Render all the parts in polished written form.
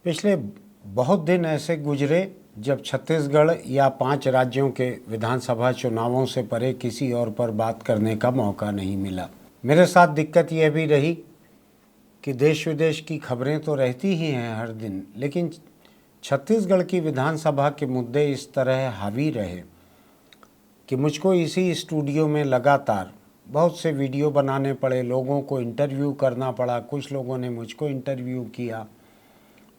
पिछले बहुत दिन ऐसे गुजरे जब छत्तीसगढ़ या 5 राज्यों के विधानसभा चुनावों से परे किसी और पर बात करने का मौका नहीं मिला। मेरे साथ दिक्कत यह भी रही कि देश विदेश की खबरें तो रहती ही हैं हर दिन, लेकिन छत्तीसगढ़ की विधानसभा के मुद्दे इस तरह हावी रहे कि मुझको इसी स्टूडियो में लगातार बहुत से वीडियो बनाने पड़े, लोगों को इंटरव्यू करना पड़ा, कुछ लोगों ने मुझको इंटरव्यू किया।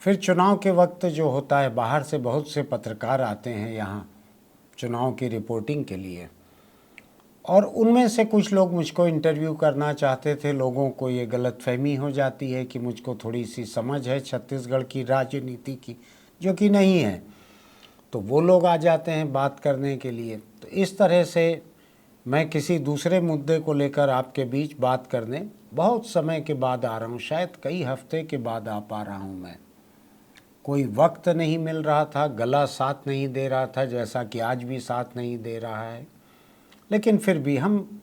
फिर चुनाव के वक्त जो होता है, बाहर से बहुत से पत्रकार आते हैं यहाँ चुनाव की रिपोर्टिंग के लिए, और उनमें से कुछ लोग मुझको इंटरव्यू करना चाहते थे। लोगों को ये गलतफहमी हो जाती है कि मुझको थोड़ी सी समझ है छत्तीसगढ़ की राजनीति की, जो कि नहीं है, तो वो लोग आ जाते हैं बात करने के लिए। तो इस तरह से मैं किसी दूसरे मुद्दे को लेकर आपके बीच बात करने बहुत समय के बाद आ रहा हूँ, शायद कई हफ्ते के बाद आ पा रहा हूँ। मैं कोई वक्त नहीं मिल रहा था, गला साथ नहीं दे रहा था, जैसा कि आज भी साथ नहीं दे रहा है। लेकिन फिर भी हम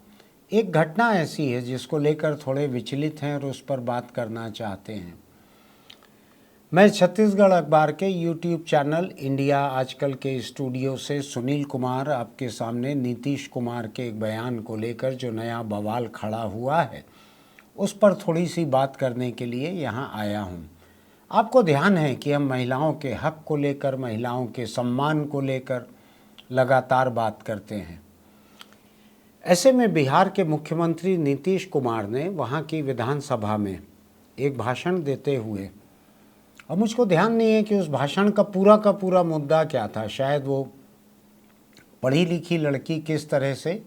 एक घटना ऐसी है जिसको लेकर थोड़े विचलित हैं और उस पर बात करना चाहते हैं। मैं छत्तीसगढ़ अखबार के यूट्यूब चैनल इंडिया आजकल के स्टूडियो से सुनील कुमार आपके सामने नीतीश कुमार के एक बयान को लेकर जो नया बवाल खड़ा हुआ है उस पर थोड़ी सी बात करने के लिए यहाँ आया हूँ। आपको ध्यान है कि हम महिलाओं के हक को लेकर, महिलाओं के सम्मान को लेकर लगातार बात करते हैं। ऐसे में बिहार के मुख्यमंत्री नीतीश कुमार ने वहाँ की विधानसभा में एक भाषण देते हुए, और मुझको ध्यान नहीं है कि उस भाषण का पूरा मुद्दा क्या था। शायद वो पढ़ी लिखी लड़की किस तरह से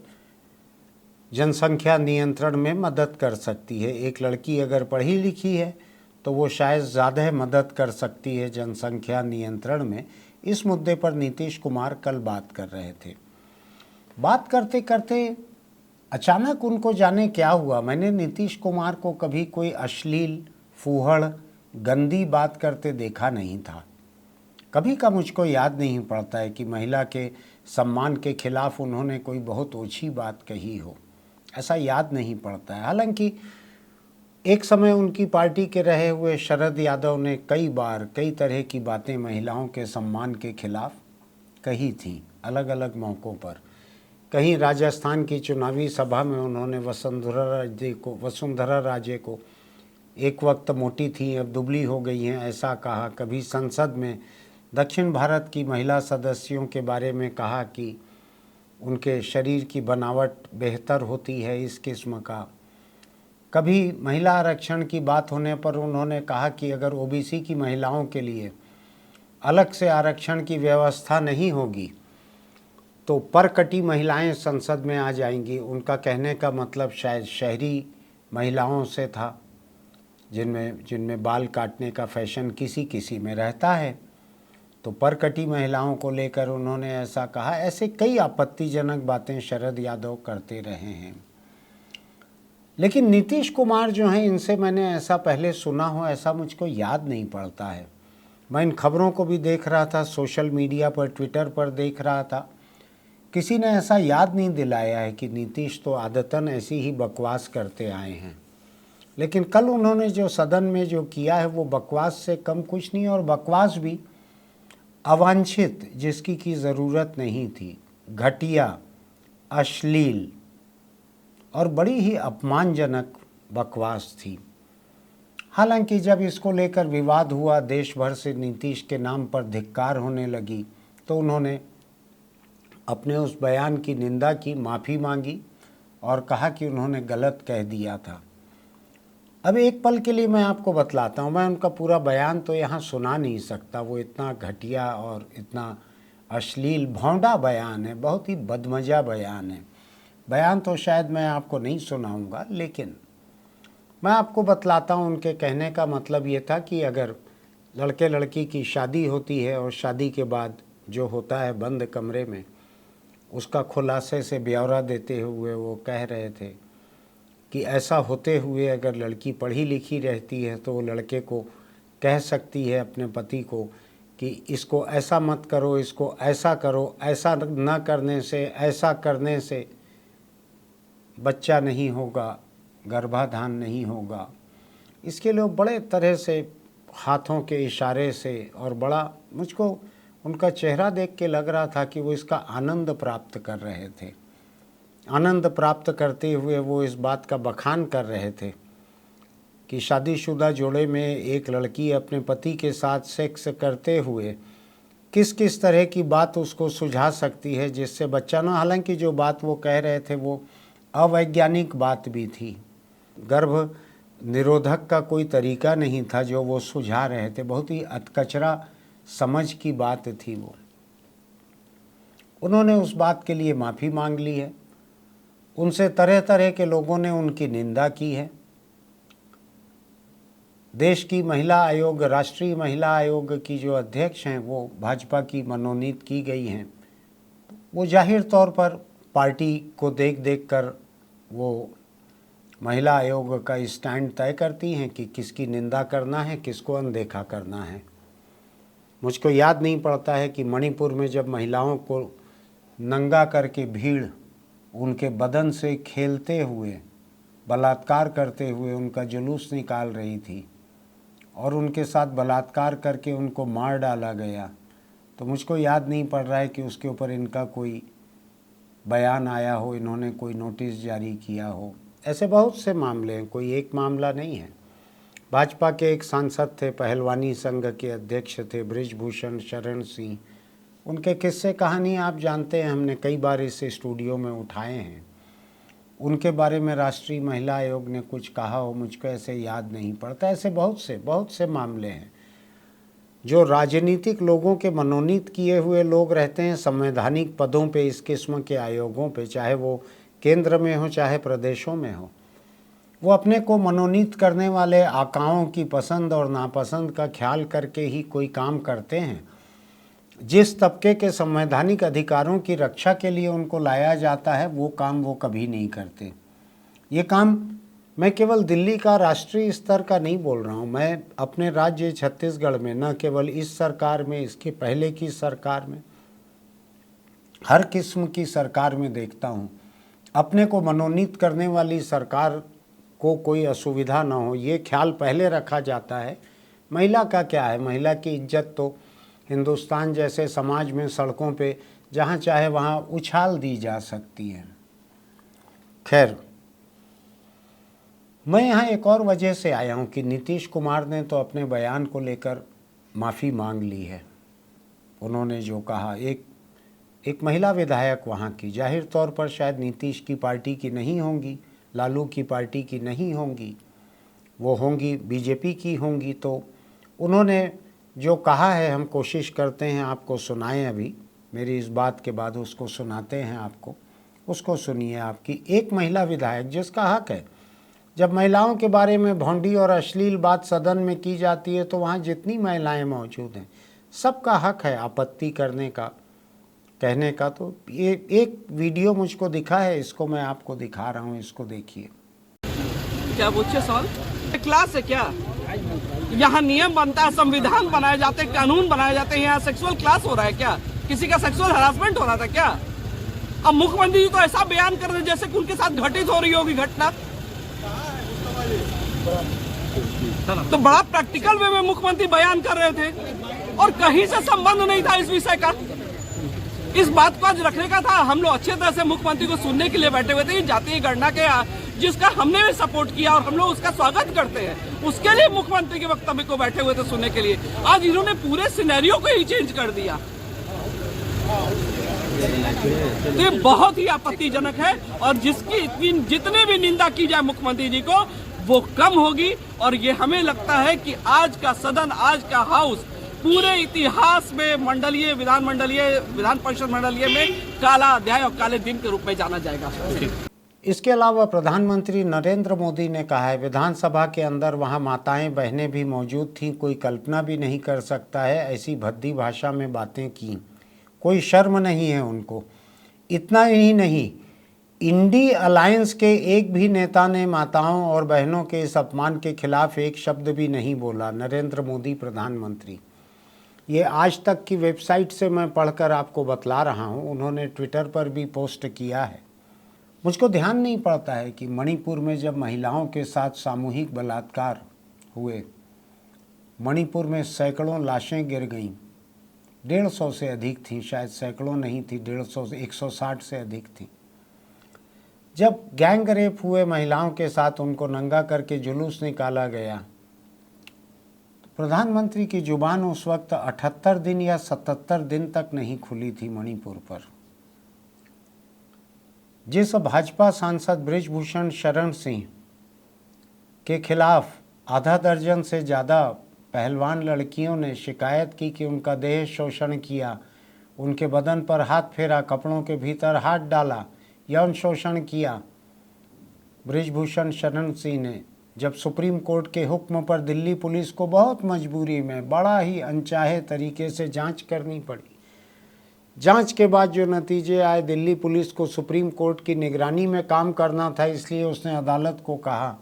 जनसंख्या नियंत्रण में मदद कर सकती है। एक लड़की अगर पढ़ी लिखी है तो वो शायद ज़्यादा मदद कर सकती है जनसंख्या नियंत्रण में। इस मुद्दे पर नीतीश कुमार कल बात कर रहे थे। बात करते करते अचानक उनको जाने क्या हुआ। मैंने नीतीश कुमार को कभी कोई अश्लील, फूहड़, गंदी बात करते देखा नहीं था। कभी का मुझको याद नहीं पड़ता है कि महिला के सम्मान के खिलाफ उन्होंने कोई बहुत ओछी बात कही हो, ऐसा याद नहीं पड़ता है। हालांकि एक समय उनकी पार्टी के रहे हुए शरद यादव ने कई बार कई तरह की बातें महिलाओं के सम्मान के खिलाफ कही थी, अलग अलग मौक़ों पर। कहीं राजस्थान की चुनावी सभा में उन्होंने वसुंधरा राजे को, एक वक्त मोटी थी अब दुबली हो गई हैं, ऐसा कहा। कभी संसद में दक्षिण भारत की महिला सदस्यों के बारे में कहा कि उनके शरीर की बनावट बेहतर होती है, इस किस्म का। कभी महिला आरक्षण की बात होने पर उन्होंने कहा कि अगर ओबीसी की महिलाओं के लिए अलग से आरक्षण की व्यवस्था नहीं होगी तो परकटी महिलाएं संसद में आ जाएंगी। उनका कहने का मतलब शायद शहरी महिलाओं से था, जिनमें बाल काटने का फैशन किसी किसी में रहता है। तो परकटी महिलाओं को लेकर उन्होंने ऐसा कहा। ऐसे कई आपत्तिजनक बातें शरद यादव करते रहे हैं। लेकिन नीतीश कुमार जो हैं, इनसे मैंने ऐसा पहले सुना हो ऐसा मुझको याद नहीं पड़ता है। मैं इन खबरों को भी देख रहा था, सोशल मीडिया पर, ट्विटर पर देख रहा था। किसी ने ऐसा याद नहीं दिलाया है कि नीतीश तो आदतन ऐसी ही बकवास करते आए हैं। लेकिन कल उन्होंने जो सदन में जो किया है वो बकवास से कम कुछ नहीं, और बकवास भी अवांछित, जिसकी की ज़रूरत नहीं थी, घटिया, अश्लील और बड़ी ही अपमानजनक बकवास थी। हालांकि जब इसको लेकर विवाद हुआ, देश भर से नीतीश के नाम पर धिक्कार होने लगी, तो उन्होंने अपने उस बयान की निंदा की, माफ़ी मांगी और कहा कि उन्होंने गलत कह दिया था। अब एक पल के लिए मैं आपको बतलाता हूँ, मैं उनका पूरा बयान तो यहाँ सुना नहीं सकता, वो इतना घटिया और इतना अश्लील भौंडा बयान है, बहुत ही बदमज़ा बयान है। बयान तो शायद मैं आपको नहीं सुनाऊंगा, लेकिन मैं आपको बतलाता हूँ। उनके कहने का मतलब ये था कि अगर लड़के लड़की की शादी होती है और शादी के बाद जो होता है बंद कमरे में, उसका खुलासे से ब्यौरा देते हुए वो कह रहे थे कि ऐसा होते हुए अगर लड़की पढ़ी लिखी रहती है तो वो लड़के को कह सकती है, अपने पति को, कि इसको ऐसा मत करो, इसको ऐसा करो, ऐसा न करने से, ऐसा करने से बच्चा नहीं होगा, गर्भाधान नहीं होगा। इसके लिए बड़े तरह से हाथों के इशारे से, और बड़ा मुझको उनका चेहरा देख के लग रहा था कि वो इसका आनंद प्राप्त कर रहे थे। आनंद प्राप्त करते हुए वो इस बात का बखान कर रहे थे कि शादीशुदा जोड़े में एक लड़की अपने पति के साथ सेक्स करते हुए किस किस तरह की बात उसको सुझा सकती है जिससे बच्चा ना, हालांकि जो बात वो कह रहे थे वो अवैज्ञानिक बात भी थी, गर्भ निरोधक का कोई तरीका नहीं था जो वो सुझा रहे थे, बहुत ही अधकचरा समझ की बात थी वो। उन्होंने उस बात के लिए माफ़ी मांग ली है। उनसे तरह तरह के लोगों ने उनकी निंदा की है। देश की महिला आयोग, राष्ट्रीय महिला आयोग की जो अध्यक्ष हैं वो भाजपा की मनोनीत की गई हैं। वो जाहिर तौर पर पार्टी को देख देख कर वो महिला आयोग का स्टैंड तय करती हैं कि किसकी निंदा करना है, किसको अनदेखा करना है। मुझको याद नहीं पड़ता है कि मणिपुर में जब महिलाओं को नंगा करके भीड़ उनके बदन से खेलते हुए, बलात्कार करते हुए उनका जुलूस निकाल रही थी और उनके साथ बलात्कार करके उनको मार डाला गया, तो मुझको याद नहीं पड़ रहा है कि उसके ऊपर इनका कोई बयान आया हो, इन्होंने कोई नोटिस जारी किया हो। ऐसे बहुत से मामले हैं, कोई एक मामला नहीं है। भाजपा के एक सांसद थे, पहलवानी संघ के अध्यक्ष थे बृजभूषण शरण सिंह। उनके किस्से कहानी आप जानते हैं, हमने कई बार इस स्टूडियो में उठाए हैं। उनके बारे में राष्ट्रीय महिला आयोग ने कुछ कहा हो, मुझको ऐसे याद नहीं पड़ता। ऐसे बहुत से मामले हैं जो राजनीतिक लोगों के मनोनीत किए हुए लोग रहते हैं संवैधानिक पदों पे, इस किस्म के आयोगों पे, चाहे वो केंद्र में हो चाहे प्रदेशों में हो। वो अपने को मनोनीत करने वाले आकाओं की पसंद और नापसंद का ख्याल करके ही कोई काम करते हैं। जिस तबके के संवैधानिक अधिकारों की रक्षा के लिए उनको लाया जाता है वो काम वो कभी नहीं करते। ये काम मैं केवल दिल्ली का राष्ट्रीय स्तर का नहीं बोल रहा हूँ, मैं अपने राज्य छत्तीसगढ़ में, न केवल इस सरकार में, इसके पहले की सरकार में, हर किस्म की सरकार में देखता हूँ। अपने को मनोनीत करने वाली सरकार को कोई असुविधा ना हो ये ख्याल पहले रखा जाता है। महिला का क्या है, महिला की इज्जत तो हिंदुस्तान जैसे समाज में सड़कों पे जहाँ चाहे वहाँ उछाल दी जा सकती है। खैर, मैं यहाँ एक और वजह से आया हूँ कि नीतीश कुमार ने तो अपने बयान को लेकर माफ़ी मांग ली है। उन्होंने जो कहा, एक महिला विधायक वहाँ की, जाहिर तौर पर शायद नीतीश की पार्टी की नहीं होंगी, लालू की पार्टी की नहीं होंगी, वो होंगी बीजेपी की होंगी, तो उन्होंने जो कहा है हम कोशिश करते हैं आपको सुनाएं। अभी मेरी इस बात के बाद उसको सुनाते हैं आपको, उसको सुनिए। आपकी एक महिला विधायक जिसका हक है, जब महिलाओं के बारे में भोंडी और अश्लील बात सदन में की जाती है तो वहाँ जितनी महिलाएं मौजूद हैं सबका हक है आपत्ति करने का, कहने का। तो ये एक वीडियो मुझको दिखा है, इसको मैं आपको दिखा रहा हूँ, इसको देखिए। क्या पूछे सवाल? क्लास है क्या? यहाँ नियम बनता है, संविधान बनाए जाते हैं, कानून बनाए जाते हैं। यहाँ सेक्सुअल क्लास हो रहा है क्या? किसी का सेक्सुअल हरासमेंट हो रहा था क्या? अब मुख्यमंत्री जी तो ऐसा बयान कर रहे जैसे कि उनके साथ घटित हो रही होगी घटना। तो बड़ा प्रैक्टिकल वे में मुख्यमंत्री बयान कर रहे थे और कहीं से संबंध नहीं था इस विषय का। इस बात को आज रखने का था। हम लोग अच्छे तरह से मुख्यमंत्री को सुनने के लिए बैठे हुए थे। जातीय गणना के जिसका हमने भी सपोर्ट किया और हम लोग उसका स्वागत करते हैं, उसके लिए मुख्यमंत्री के वक्तव्य को बैठे हुए थे सुनने के लिए। आज इन्होंने पूरे सिनेरियो को ही चेंज कर दिया। तो ये बहुत ही आपत्तिजनक है और जिसकी जितने भी निंदा की जाए मुख्यमंत्री जी को वो कम होगी। और ये हमें लगता है कि आज का सदन, आज का हाउस पूरे इतिहास में विधान परिषद मंडलीय में काला अध्याय और काले दिन के रूप में जाना जाएगा। इसके अलावा प्रधानमंत्री नरेंद्र मोदी ने कहा है, विधानसभा के अंदर वहाँ माताएं बहनें भी मौजूद थीं, कोई कल्पना भी नहीं कर सकता है ऐसी भद्दी भाषा में बातें की, कोई शर्म नहीं है उनको। इतना ही नहीं, इंडी अलायंस के एक भी नेता ने माताओं और बहनों के इस अपमान के खिलाफ एक शब्द भी नहीं बोला। नरेंद्र मोदी प्रधानमंत्री, ये आज तक की वेबसाइट से मैं पढ़कर आपको बतला रहा हूँ, उन्होंने ट्विटर पर भी पोस्ट किया है। मुझको ध्यान नहीं पड़ता है कि मणिपुर में जब महिलाओं के साथ सामूहिक बलात्कार हुए, मणिपुर में सैकड़ों लाशें गिर गईं, 150 से अधिक थी, शायद सैकड़ों नहीं थी, 150 से 160 से अधिक थी। जब गैंग रेप हुए महिलाओं के साथ, उनको नंगा करके जुलूस निकाला गया, तो प्रधानमंत्री की जुबान उस वक्त 78 दिन या 77 दिन तक नहीं खुली थी मणिपुर पर। जिस भाजपा सांसद बृजभूषण शरण सिंह के खिलाफ आधा दर्जन से ज़्यादा पहलवान लड़कियों ने शिकायत की कि उनका देह शोषण किया, उनके बदन पर हाथ फेरा, कपड़ों के भीतर हाथ डाला, यौन शोषण किया, बृजभूषण शरण सिंह ने जब सुप्रीम कोर्ट के हुक्म पर दिल्ली पुलिस को बहुत मजबूरी में बड़ा ही अनचाहे तरीके से जांच करनी पड़ी, जांच के बाद जो नतीजे आए, दिल्ली पुलिस को सुप्रीम कोर्ट की निगरानी में काम करना था, इसलिए उसने अदालत को कहा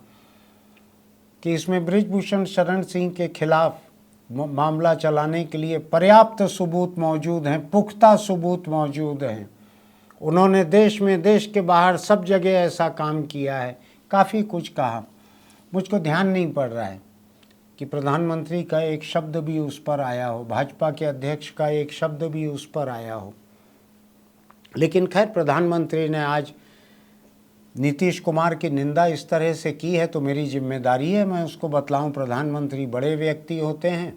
कि इसमें बृजभूषण शरण सिंह के खिलाफ मामला चलाने के लिए पर्याप्त सबूत मौजूद हैं, पुख्ता सबूत मौजूद हैं। उन्होंने देश में, देश के बाहर सब जगह ऐसा काम किया है, काफ़ी कुछ कहा। मुझको ध्यान नहीं पड़ रहा है कि प्रधानमंत्री का एक शब्द भी उस पर आया हो, भाजपा के अध्यक्ष का एक शब्द भी उस पर आया हो। लेकिन खैर, प्रधानमंत्री ने आज नीतीश कुमार की निंदा इस तरह से की है तो मेरी जिम्मेदारी है मैं उसको बतलाऊं। प्रधानमंत्री बड़े व्यक्ति होते हैं,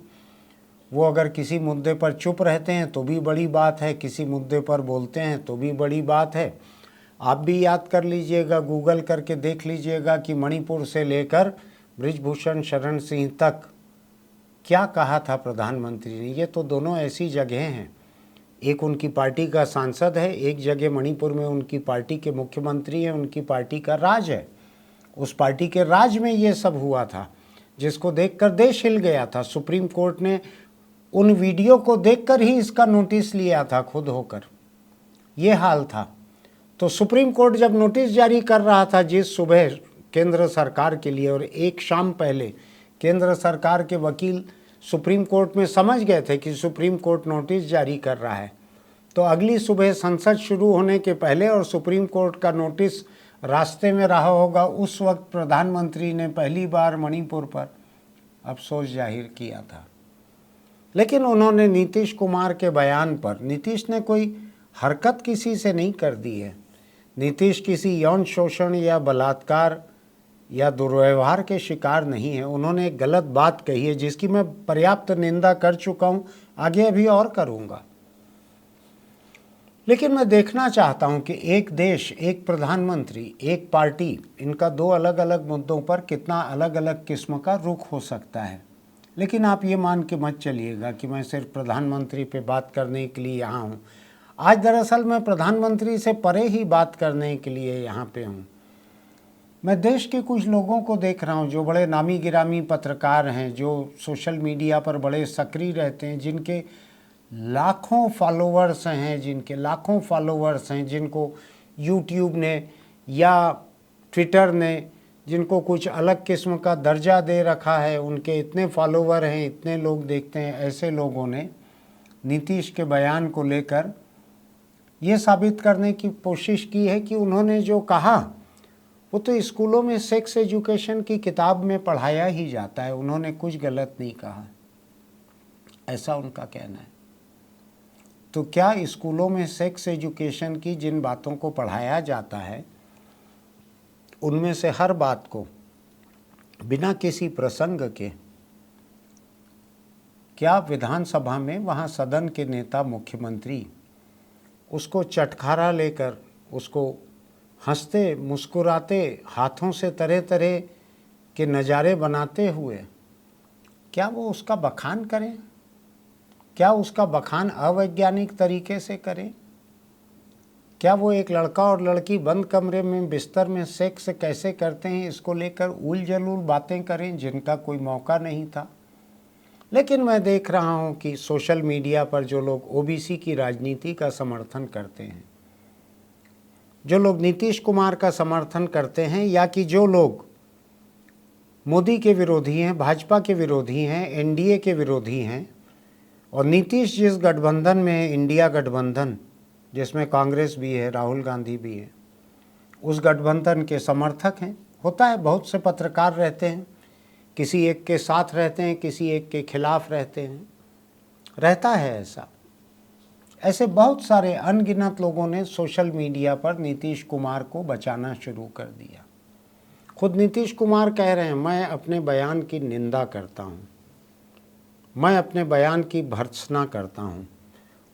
वो अगर किसी मुद्दे पर चुप रहते हैं तो भी बड़ी बात है, किसी मुद्दे पर बोलते हैं तो भी बड़ी बात है। आप भी याद कर लीजिएगा, गूगल करके देख लीजिएगा कि मणिपुर से लेकर बृजभूषण शरण सिंह तक क्या कहा था प्रधानमंत्री ने। ये तो दोनों ऐसी जगह हैं, एक उनकी पार्टी का सांसद है, एक जगह मणिपुर में उनकी पार्टी के मुख्यमंत्री हैं, उनकी पार्टी का राज है। उस पार्टी के राज में ये सब हुआ था, जिसको देखकर देश हिल गया था। सुप्रीम कोर्ट ने उन वीडियो को देखकर ही इसका नोटिस लिया था खुद होकर, ये हाल था। तो सुप्रीम कोर्ट जब नोटिस जारी कर रहा था जिस सुबह केंद्र सरकार के लिए, और एक शाम पहले केंद्र सरकार के वकील सुप्रीम कोर्ट में समझ गए थे कि सुप्रीम कोर्ट नोटिस जारी कर रहा है, तो अगली सुबह संसद शुरू होने के पहले और सुप्रीम कोर्ट का नोटिस रास्ते में रहा होगा, उस वक्त प्रधानमंत्री ने पहली बार मणिपुर पर अफसोस जाहिर किया था। लेकिन उन्होंने नीतीश कुमार के बयान पर, नीतीश ने कोई हरकत किसी से नहीं कर दी है, नीतीश किसी यौन शोषण या बलात्कार या दुर्व्यवहार के शिकार नहीं है। उन्होंने एक गलत बात कही है जिसकी मैं पर्याप्त निंदा कर चुका हूँ, आगे अभी और करूँगा। लेकिन मैं देखना चाहता हूँ कि एक देश, एक प्रधानमंत्री, एक पार्टी, इनका दो अलग अलग मुद्दों पर कितना अलग अलग किस्म का रुख हो सकता है। लेकिन आप ये मान के मत चलिएगा कि मैं सिर्फ प्रधानमंत्री पे बात करने के लिए यहाँ हूँ। आज दरअसल मैं प्रधानमंत्री से परे ही बात करने के लिए यहाँ पे हूँ। मैं देश के कुछ लोगों को देख रहा हूँ जो बड़े नामी गिरामी पत्रकार हैं, जो सोशल मीडिया पर बड़े सक्रिय रहते हैं, जिनके लाखों फॉलोवर्स हैं, जिनको यूट्यूब ने या ट्विटर ने जिनको कुछ अलग किस्म का दर्जा दे रखा है, उनके इतने फॉलोवर हैं, इतने लोग देखते हैं। ऐसे लोगों ने नीतीश के बयान को लेकर ये साबित करने की कोशिश की है कि उन्होंने जो कहा वो तो स्कूलों में सेक्स एजुकेशन की किताब में पढ़ाया ही जाता है, उन्होंने कुछ गलत नहीं कहा, ऐसा उनका कहना है। तो क्या स्कूलों में सेक्स एजुकेशन की जिन बातों को पढ़ाया जाता है उनमें से हर बात को बिना किसी प्रसंग के, क्या विधानसभा में वहाँ सदन के नेता मुख्यमंत्री उसको चटखारा लेकर, उसको हंसते मुस्कुराते, हाथों से तरह तरह के नज़ारे बनाते हुए, क्या वो उसका बखान करें? क्या उसका बखान अवैज्ञानिक तरीके से करें? क्या वो एक लड़का और लड़की बंद कमरे में बिस्तर में सेक्स कैसे करते हैं इसको लेकर उल जलूल बातें करें जिनका कोई मौका नहीं था? लेकिन मैं देख रहा हूं कि सोशल मीडिया पर जो लोग ओबीसी की राजनीति का समर्थन करते हैं, जो लोग नीतीश कुमार का समर्थन करते हैं, या कि जो लोग मोदी के विरोधी हैं, भाजपा के विरोधी हैं, एनडीए के विरोधी हैं, और नीतीश जिस गठबंधन में है, इंडिया गठबंधन, जिसमें कांग्रेस भी है, राहुल गांधी भी है, उस गठबंधन के समर्थक हैं। होता है बहुत से पत्रकार रहते हैं किसी एक के साथ रहते हैं, किसी एक के खिलाफ रहते हैं, रहता है ऐसा। ऐसे बहुत सारे अनगिनत लोगों ने सोशल मीडिया पर नीतीश कुमार को बचाना शुरू कर दिया। खुद नीतीश कुमार कह रहे हैं, मैं अपने बयान की निंदा करता हूँ, मैं अपने बयान की भर्त्सना करता हूँ।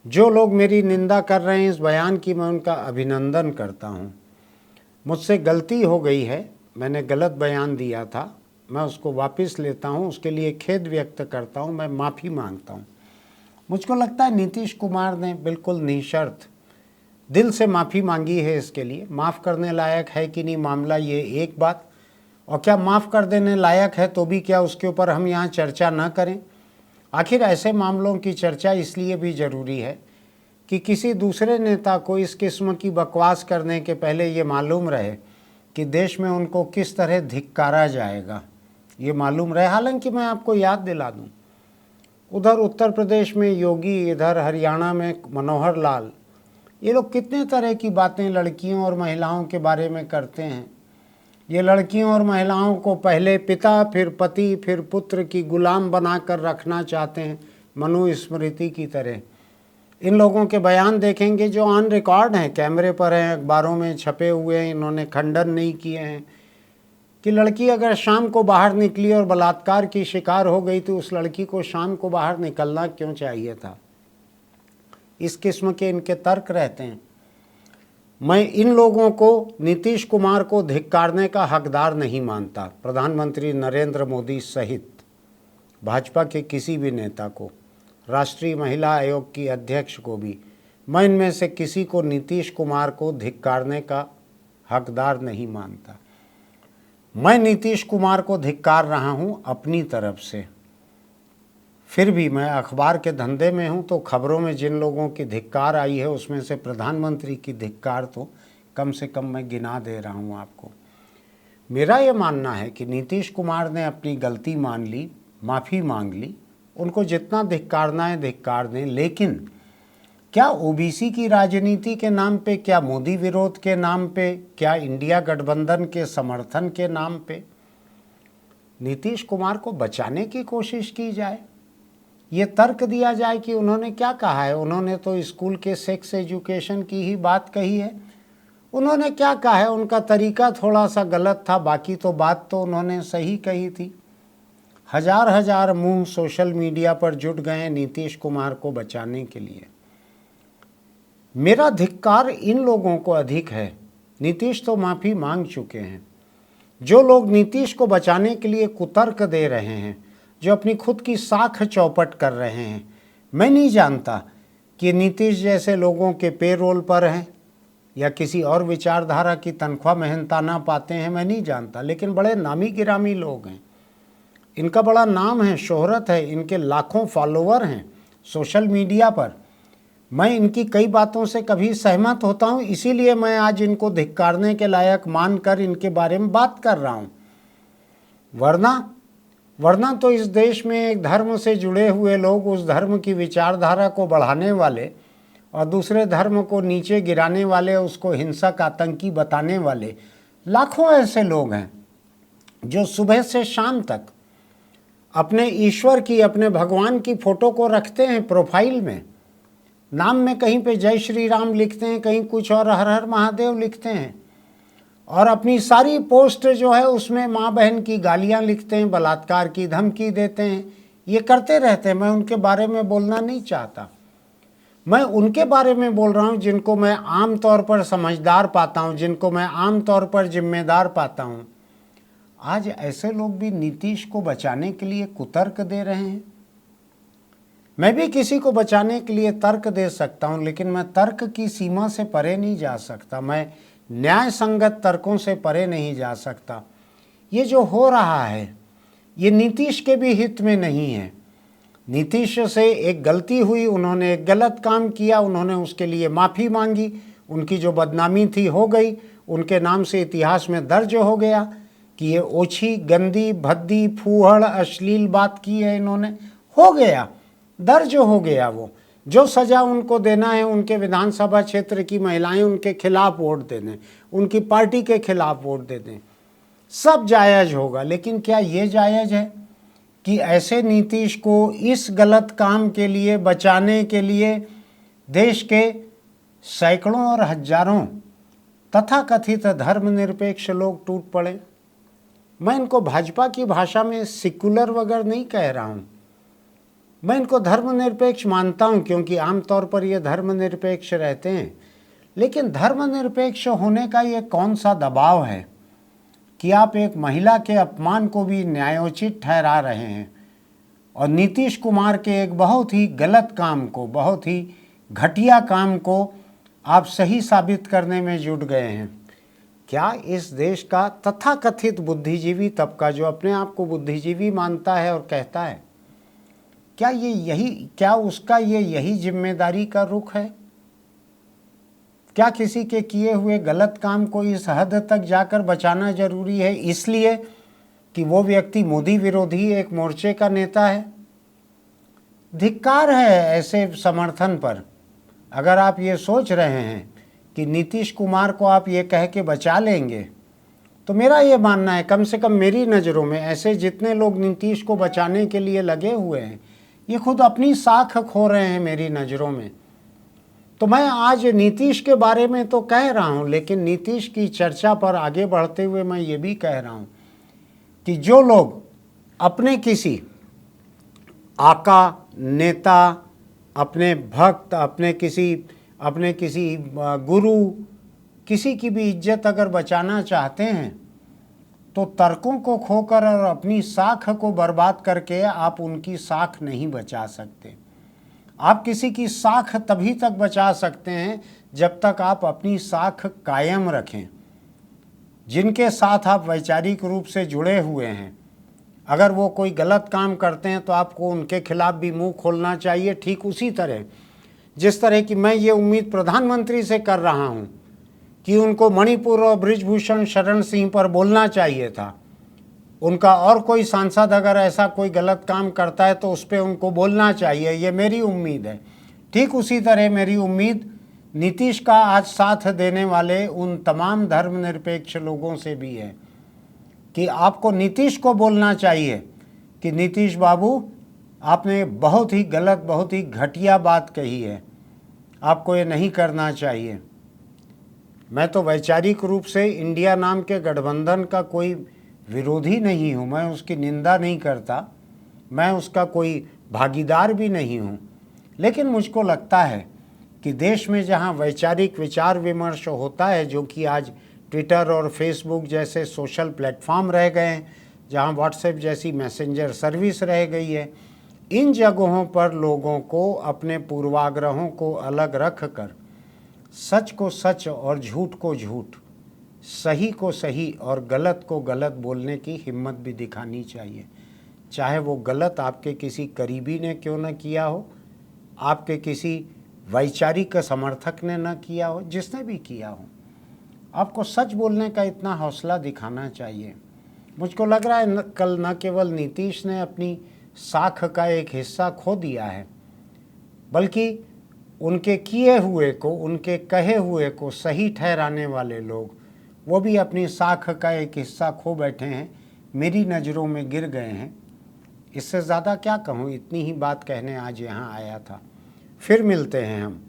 जो लोग मेरी निंदा कर रहे हैं इस बयान की, मैं उनका अभिनंदन करता हूँ। मुझसे गलती हो गई है, मैंने गलत बयान दिया था, मैं उसको वापस लेता हूँ, उसके लिए खेद व्यक्त करता हूँ, मैं माफ़ी मांगता हूँ। मुझको लगता है नीतीश कुमार ने बिल्कुल निशर्त दिल से माफ़ी मांगी है। इसके लिए माफ़ करने लायक है कि नहीं मामला, ये एक बात, और क्या माफ़ कर देने लायक है तो भी क्या उसके ऊपर हम यहाँ चर्चा ना करें? आखिर ऐसे मामलों की चर्चा इसलिए भी ज़रूरी है कि किसी दूसरे नेता को इस किस्म की बकवास करने के पहले ये मालूम रहे कि देश में उनको किस तरह धिक्कारा जाएगा, ये मालूम रहे। हालांकि मैं आपको याद दिला दूं, उधर उत्तर प्रदेश में योगी, इधर हरियाणा में मनोहर लाल, ये लोग कितने तरह की बातें लड़कियों और महिलाओं के बारे में करते हैं। ये लड़कियों और महिलाओं को पहले पिता, फिर पति, फिर पुत्र की गुलाम बनाकर रखना चाहते हैं, मनुस्मृति की तरह। इन लोगों के बयान देखेंगे जो ऑन रिकॉर्ड हैं, कैमरे पर हैं, अखबारों में छपे हुए हैं, इन्होंने खंडन नहीं किए हैं कि लड़की अगर शाम को बाहर निकली और बलात्कार की शिकार हो गई तो उस लड़की को शाम को बाहर निकलना क्यों चाहिए था। इस किस्म के इनके तर्क रहते हैं। मैं इन लोगों को, नीतीश कुमार को धिक्कारने का हकदार नहीं मानता। प्रधानमंत्री नरेंद्र मोदी सहित भाजपा के किसी भी नेता को, राष्ट्रीय महिला आयोग की अध्यक्ष को भी, मैं इनमें से किसी को नीतीश कुमार को धिक्कारने का हकदार नहीं मानता। मैं नीतीश कुमार को धिक्कार रहा हूं अपनी तरफ से। फिर भी मैं अखबार के धंधे में हूं, तो खबरों में जिन लोगों की धिक्कार आई है उसमें से प्रधानमंत्री की धिक्कार तो कम से कम मैं गिना दे रहा हूं आपको। मेरा ये मानना है कि नीतीश कुमार ने अपनी गलती मान ली, माफ़ी मांग ली, उनको जितना धिक्कारना है धिक्कार दें। लेकिन क्या ओबीसी की राजनीति के नाम पे, क्या मोदी विरोध के नाम पे, क्या इंडिया गठबंधन के समर्थन के नाम पे नीतीश कुमार को बचाने की कोशिश की जाए? ये तर्क दिया जाए कि उन्होंने क्या कहा है, उन्होंने तो स्कूल के सेक्स एजुकेशन की ही बात कही है, उन्होंने क्या कहा है, उनका तरीका थोड़ा सा गलत था, बाकी तो बात तो उन्होंने सही कही थी। हजार हजार मुंह सोशल मीडिया पर जुट गए नीतीश कुमार को बचाने के लिए। मेरा धिक्कार इन लोगों को अधिक है। नीतीश तो माफ़ी मांग चुके हैं। जो लोग नीतीश को बचाने के लिए कुतर्क दे रहे हैं, जो अपनी खुद की साख चौपट कर रहे हैं, मैं नहीं जानता कि नीतीश जैसे लोगों के पेरोल पर हैं या किसी और विचारधारा की तनख्वाह मेहनताना पाते हैं, मैं नहीं जानता। लेकिन बड़े नामी गिरामी लोग हैं, इनका बड़ा नाम है, शोहरत है, इनके लाखों फॉलोवर हैं सोशल मीडिया पर। मैं इनकी कई बातों से कभी सहमत होता हूं, इसीलिए मैं आज इनको धिक्कारने के लायक मानकर इनके बारे में बात कर रहा हूं। वरना तो इस देश में एक धर्म से जुड़े हुए लोग, उस धर्म की विचारधारा को बढ़ाने वाले और दूसरे धर्म को नीचे गिराने वाले, उसको हिंसक आतंकी बताने वाले लाखों ऐसे लोग हैं जो सुबह से शाम तक अपने ईश्वर की, अपने भगवान की फ़ोटो को रखते हैं प्रोफाइल में। नाम में कहीं पे जय श्री राम लिखते हैं, कहीं कुछ और हर हर महादेव लिखते हैं, और अपनी सारी पोस्ट जो है उसमें माँ बहन की गालियाँ लिखते हैं, बलात्कार की धमकी देते हैं। ये करते रहते हैं। मैं उनके बारे में बोलना नहीं चाहता। मैं उनके बारे में बोल रहा हूँ जिनको मैं आम तौर पर समझदार पाता हूँ, जिनको मैं आम तौर पर जिम्मेदार पाता हूँ। आज ऐसे लोग भी नीतीश को बचाने के लिए कुतर्क दे रहे हैं। मैं भी किसी को बचाने के लिए तर्क दे सकता हूं, लेकिन मैं तर्क की सीमा से परे नहीं जा सकता, मैं न्याय संगत तर्कों से परे नहीं जा सकता। ये जो हो रहा है ये नीतीश के भी हित में नहीं है। नीतीश से एक गलती हुई, उन्होंने एक गलत काम किया, उन्होंने उसके लिए माफ़ी मांगी, उनकी जो बदनामी थी हो गई, उनके नाम से इतिहास में दर्ज हो गया कि ये ओछी, गंदी, भद्दी, फूहड़, अश्लील बात की है इन्होंने, हो गया, दर्ज हो गया। वो जो सज़ा उनको देना है, उनके विधानसभा क्षेत्र की महिलाएं उनके खिलाफ वोट दे दें, उनकी पार्टी के खिलाफ वोट दे दें। सब जायज़ होगा, लेकिन क्या ये जायज़ है कि ऐसे नीतीश को इस गलत काम के लिए बचाने के लिए देश के सैकड़ों और हजारों तथाकथित धर्मनिरपेक्ष लोग टूट पड़े? मैं इनको भाजपा की भाषा में सेकुलर वगैरह नहीं कह रहा हूँ, मैं इनको धर्मनिरपेक्ष मानता हूँ, क्योंकि आमतौर पर ये धर्मनिरपेक्ष रहते हैं। लेकिन धर्मनिरपेक्ष होने का ये कौन सा दबाव है कि आप एक महिला के अपमान को भी न्यायोचित ठहरा रहे हैं और नीतीश कुमार के एक बहुत ही गलत काम को, बहुत ही घटिया काम को आप सही साबित करने में जुट गए हैं। क्या इस देश का तथाकथित बुद्धिजीवी तबका, जो अपने आप को बुद्धिजीवी मानता है और कहता है, क्या उसका यही जिम्मेदारी का रुख है? क्या किसी के किए हुए गलत काम को इस हद तक जाकर बचाना जरूरी है इसलिए कि वो व्यक्ति मोदी विरोधी एक मोर्चे का नेता है? धिक्कार है ऐसे समर्थन पर। अगर आप ये सोच रहे हैं कि नीतीश कुमार को आप ये कह के बचा लेंगे, तो मेरा ये मानना है, कम से कम मेरी नज़रों में ऐसे जितने लोग नीतीश को बचाने के लिए लगे हुए हैं, ये खुद अपनी साख खो रहे हैं मेरी नज़रों में। तो मैं आज नीतीश के बारे में तो कह रहा हूँ, लेकिन नीतीश की चर्चा पर आगे बढ़ते हुए मैं ये भी कह रहा हूँ कि जो लोग अपने किसी आका, नेता, अपने भक्त, अपने किसी गुरु, किसी की भी इज्जत अगर बचाना चाहते हैं, तो तर्कों को खोकर और अपनी साख को बर्बाद करके आप उनकी साख नहीं बचा सकते। आप किसी की साख तभी तक बचा सकते हैं जब तक आप अपनी साख कायम रखें। जिनके साथ आप वैचारिक रूप से जुड़े हुए हैं, अगर वो कोई गलत काम करते हैं तो आपको उनके खिलाफ भी मुंह खोलना चाहिए। ठीक उसी तरह जिस तरह की मैं ये उम्मीद प्रधानमंत्री से कर रहा हूँ कि उनको मणिपुर और बृजभूषण शरण सिंह पर बोलना चाहिए था। उनका और कोई सांसद अगर ऐसा कोई गलत काम करता है तो उस पर उनको बोलना चाहिए, ये मेरी उम्मीद है। ठीक उसी तरह मेरी उम्मीद नीतीश का आज साथ देने वाले उन तमाम धर्मनिरपेक्ष लोगों से भी है कि आपको नीतीश को बोलना चाहिए कि नीतीश बाबू, आपने बहुत ही गलत, बहुत ही घटिया बात कही है, आपको ये नहीं करना चाहिए। मैं तो वैचारिक रूप से इंडिया नाम के गठबंधन का कोई विरोधी नहीं हूँ, मैं उसकी निंदा नहीं करता, मैं उसका कोई भागीदार भी नहीं हूँ। लेकिन मुझको लगता है कि देश में जहाँ वैचारिक विचार विमर्श होता है, जो कि आज ट्विटर और फेसबुक जैसे सोशल प्लेटफॉर्म रह गए हैं, जहाँ व्हाट्सएप जैसी मैसेंजर सर्विस रह गई है, इन जगहों पर लोगों को अपने पूर्वाग्रहों को अलग रख कर सच को सच और झूठ को झूठ, सही को सही और गलत को गलत बोलने की हिम्मत भी दिखानी चाहिए। चाहे वो गलत आपके किसी करीबी ने क्यों न किया हो, आपके किसी वैचारिक समर्थक ने न किया हो, जिसने भी किया हो, आपको सच बोलने का इतना हौसला दिखाना चाहिए। मुझको लग रहा है कल न केवल नीतीश ने अपनी साख का एक हिस्सा खो दिया है, बल्कि उनके किए हुए को, उनके कहे हुए को सही ठहराने वाले लोग, वो भी अपनी साख का एक हिस्सा खो बैठे हैं, मेरी नज़रों में गिर गए हैं। इससे ज़्यादा क्या कहूँ, इतनी ही बात कहने आज यहाँ आया था। फिर मिलते हैं हम।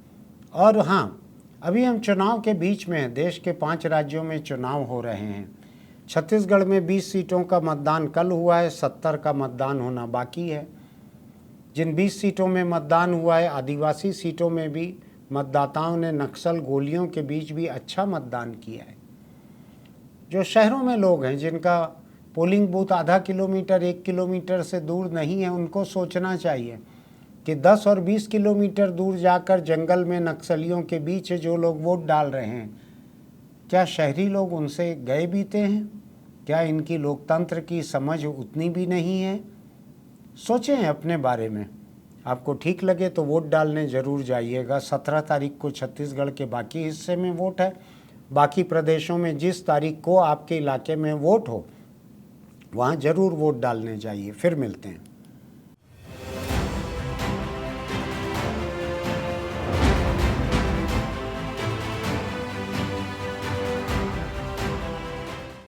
और हाँ, अभी हम चुनाव के बीच में हैं। देश के 5 राज्यों में चुनाव हो रहे हैं। छत्तीसगढ़ में 20 सीटों का मतदान कल हुआ है, 70 का मतदान होना बाकी है। जिन 20 सीटों में मतदान हुआ है, आदिवासी सीटों में भी मतदाताओं ने नक्सल गोलियों के बीच भी अच्छा मतदान किया है। जो शहरों में लोग हैं, जिनका पोलिंग बूथ आधा किलोमीटर 1 किलोमीटर से दूर नहीं है, उनको सोचना चाहिए कि 10 और 20 किलोमीटर दूर जाकर जंगल में नक्सलियों के बीच जो लोग वोट डाल रहे हैं, क्या शहरी लोग उनसे गए बीते हैं? क्या इनकी लोकतंत्र की समझ उतनी भी नहीं है? सोचें अपने बारे में। आपको ठीक लगे तो वोट डालने ज़रूर जाइएगा। 17 तारीख को छत्तीसगढ़ के बाकी हिस्से में वोट है। बाकी प्रदेशों में जिस तारीख को आपके इलाके में वोट हो, वहाँ ज़रूर वोट डालने जाइए। फिर मिलते हैं।